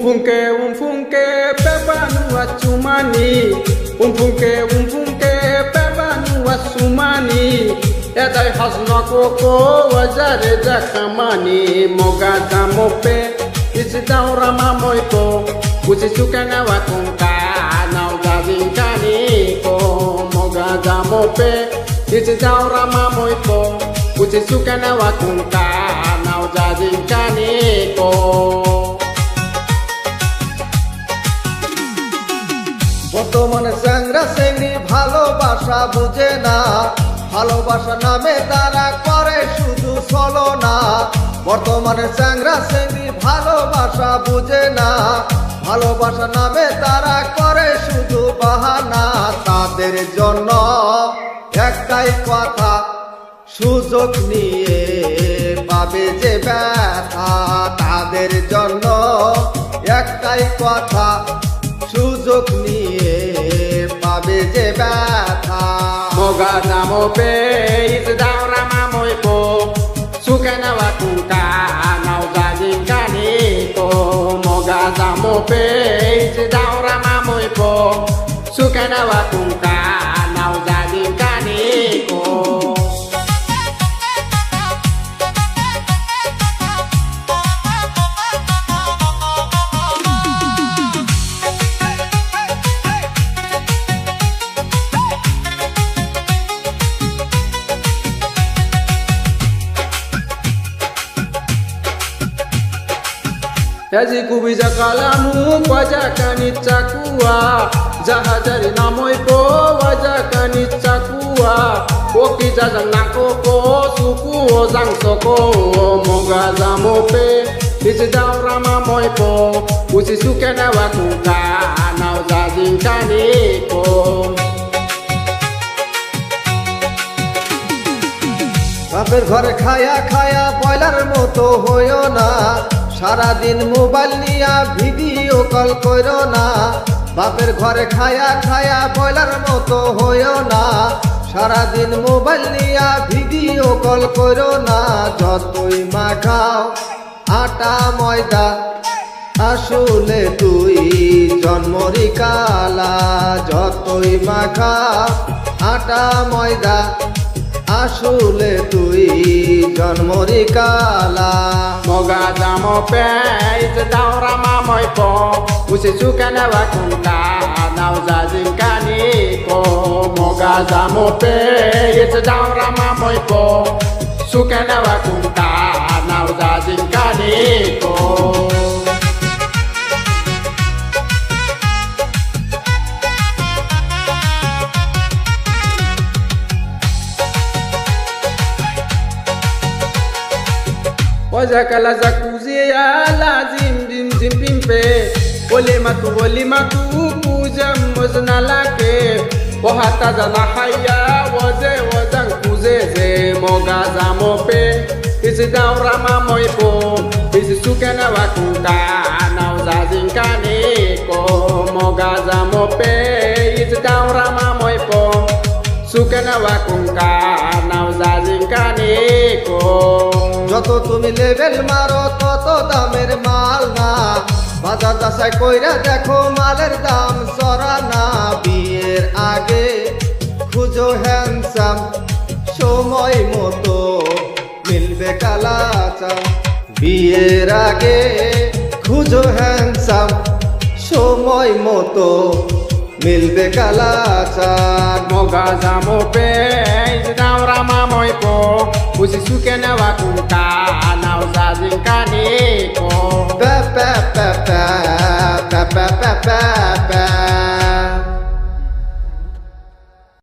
Umfunke pepa nuwa chumani. Umfunke pepa nuwa sumani. Edai hasna koko wajare jakamani. Moga jamope isi daura mamoiko. Usi sukana wakunka nau jazinkani ko. Moga jamope isi daura mamoiko. Usi sukana wakunka nau jazinkani ko. বর্তমানে চ্যাংরা চ্যাংড়ি ভালোবাসা বুঝে না, ভালোবাসা নামে তারা করে শুধু ছলনা। বর্তমানে চ্যাংরা চ্যাংড়ি ভালোবাসা বুঝে না, ভালোবাসা নামে তারা করে শুধু বাহানা। তাদের জন্য একটাই কথা, সুযোগ নিয়ে পাবে যে ব্যথা। তাদের জন্য একটাই কথা, সুযোগ নিয়ে পাবে যে ব্যথা। Moga jamope isi daura mamoiko. Sukana wakunka nau jazinkani ko. Moga jamope isi daura mamoiko. Sukana wakunka nau jazinkani ko. Yaji kubiza kalamu wajaka nichakua. Jahajari namoipo wajaka nichakua. Okiza zanakoko sukuo zangsoko. Moga jamope isi daura mamoipo. Usi sukana wakunka nau jazinkani ko. বাপের ঘরে খায়া খায়া boiler মতো হইও না, সারাদিন mobile নিয়া video call করো না। বাপের ঘরে খায়া খায়া বয়লার মতো হইও না, সারাদিন মোবাইল নিয়া ভিডিও কল করো না। যতই মাখাও আটা ময়দা, আসলে তুই জন্মরি কালা। যতই মাখাও আটা ময়দা, আসলে তুই জন্মরি কালা। Moga jamope isi daura mamoiko. Usi sukana wakunka nau jazinkani ko. Moga jamope isi daura mamoiko. Sukana wakunka nau jazinkani ko. Wajakala zakuzi ya lazim dim dim pimpe. Ole matu kuja mozna lake. Wahata zana haya waze wazang kuzeze. Moga jamope isi daura mamoipo. Isi sukana wakunka nau jazinkani ko. Moga jamope isi daura mamoipo. Sukana wakunka nau jazinkani ko. যত তুমি level মারো তত দামের মাল না, বাজার দশায় কইরা দেখো মালের দাম চড়া না। বিয়ের আগে খুঁজো হ্যান্ডসাম, সময় মতো মিলবে কালাচাম। বিয়ের আগে খুঁজো হ্যান্ডসাম, সময় মতো মিলবে কালাচাম। Moga jamope isi daura mamoiko. Usi sukana wakunka nau jazinkani ko. Pa pa pa pa pa pa pa pa pa.